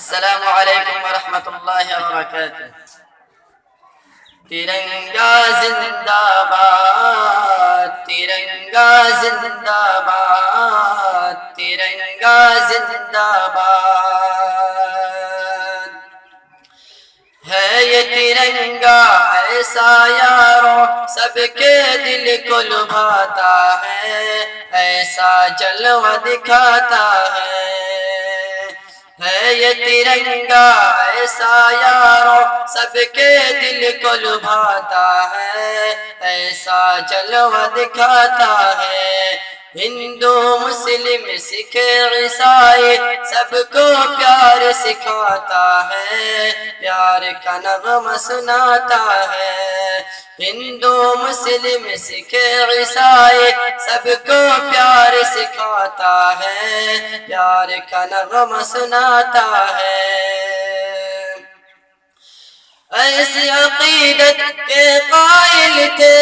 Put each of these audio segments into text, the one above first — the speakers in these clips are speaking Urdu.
السلام علیکم ورحمۃ اللہ وبرکاتہ۔ ترنگا زندہ باد، ترنگا زندہ باد، ترنگا زندہ باد۔ ہے یہ ترنگا ایسا یارو سب کے دل کو لبھاتا ہے، ایسا جلوہ دکھاتا ہے۔ ہے یہ ترنگا ایسا یارو سب کے دل کو لبھاتا ہے، ایسا جلوہ دکھاتا ہے۔ ہندو مسلم سکھ عیسائی سب کو پیار سکھاتا ہے، پیار کا نغمہ سناتا ہے۔ ہندو مسلم سکھ عیسائی سب کو پیار سکھاتا ہے، پیار کا نغمہ سناتا ہے۔ ایسی عقیدت کے قائل تھے،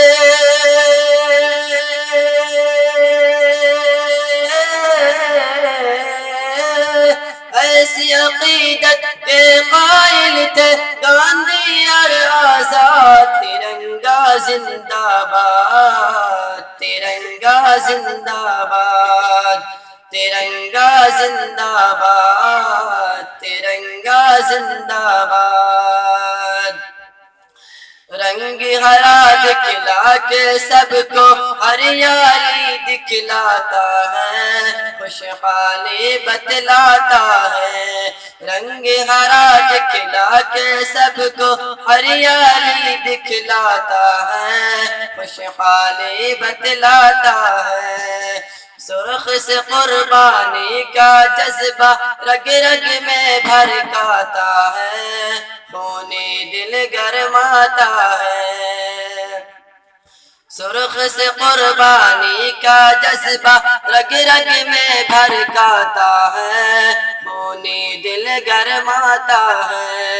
ایسی عقیدت کے قائل تھے گاندھی اور آزاد۔ ترنگا زندہ باد، ترنگا زندہ باد، ترنگا زندہ باد، ترنگا زندہ باد۔ رنگ ہرا دکھلا کے سب کو ہریالی دکھلاتا ہے، خوشحالی بتلاتا ہے۔ رنگ ہرا دکھلا کے سب کو ہریالی دکھلاتا ہے، خوشحالی بتلاتا ہے۔ سرخ سے قربانی کا جذبہ رگ رگ میں بھرکاتا ہے، خونی دل گرماتا ہے۔ سرخ سے قربانی کا جذبہ رگ رگ میں بھرکاتا ہے، خونی دل گرماتا ہے۔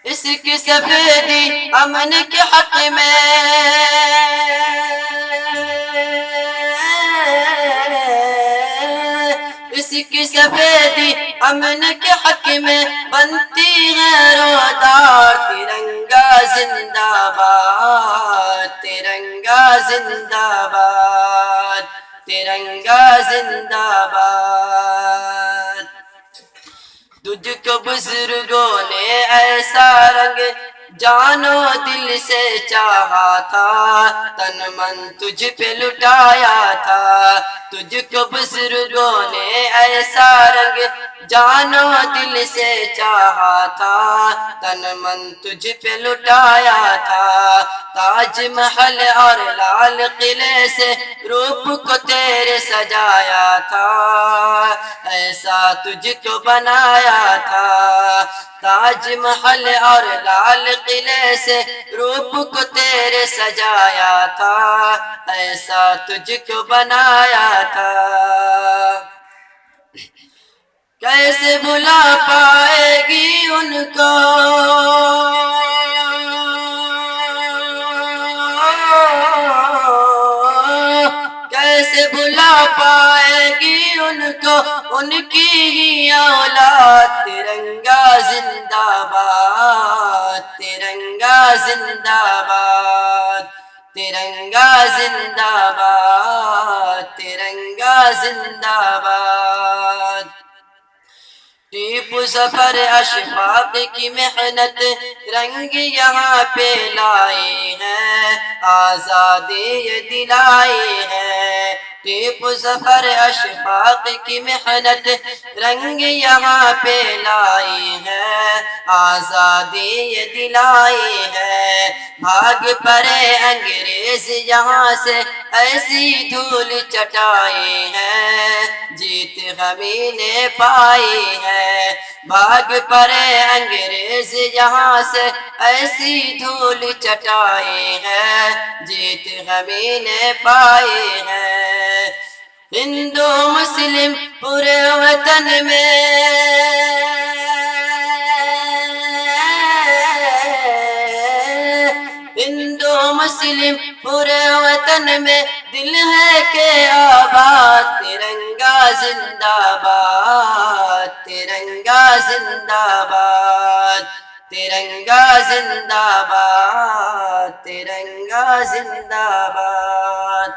اس کی سفیدی امن کے حق میں، اس کی سفیدی امن کے حق میں بنتی ہے رودار۔ ترنگا زندہ باد، ترنگا زندہ باد، ترنگا زندہ باد۔ تجھ کو بزرگوں نے ایسا رنگ جان و دل سے چاہا تھا، تن من تجھ پہ لٹایا تھا۔ تجھ کو بزرگوں نے ایسا رنگ جان و دل سے چاہا تھا، تن من تجھ پہ لٹایا تھا۔ تاج محل اور لال قلعے سے روپ کو تیرے سجایا تھا، ایسا تجھ کو بنایا تھا۔ تاج محل اور لال قلعے سے روپ کو تیرے سجایا تھا، ایسا تجھ کو بنایا تھا۔ کیسے بھلا پائے گی ان کو، کیسے بھلا پائے گی ان کو ان کی ہی اولاد۔ ترنگا زندہ باد، ترنگا زندہ باد، ترنگا زندہ باد، ترنگا زندہ باد۔ ٹیپو ظفر اشفاق کی محنت رنگ یہاں پہ لائی ہے، آزادی یہ دلائی ہے۔ ٹیپو ظفر اشفاق کی محنت رنگ یہاں پہ لائی ہے، آزادی یہ دلائی ہے۔ بھاگ پڑے انگریز یہاں سے ایسی دھول چٹائی ہے، جیت ہمیں نے پائی ہے۔ بھاگ پڑے انگریز یہاں سے ایسی دھول چٹائی ہے، جیت ہمیں نے پائی ہے۔ ہندو مسلم پورے وطن میں، ہندو مسلم پورے وطن میں دل ہے کہ آباد۔ ترنگا زندہ باد، ترنگا زندہ باد، ترنگا زندہ باد، ترنگا زندہ باد۔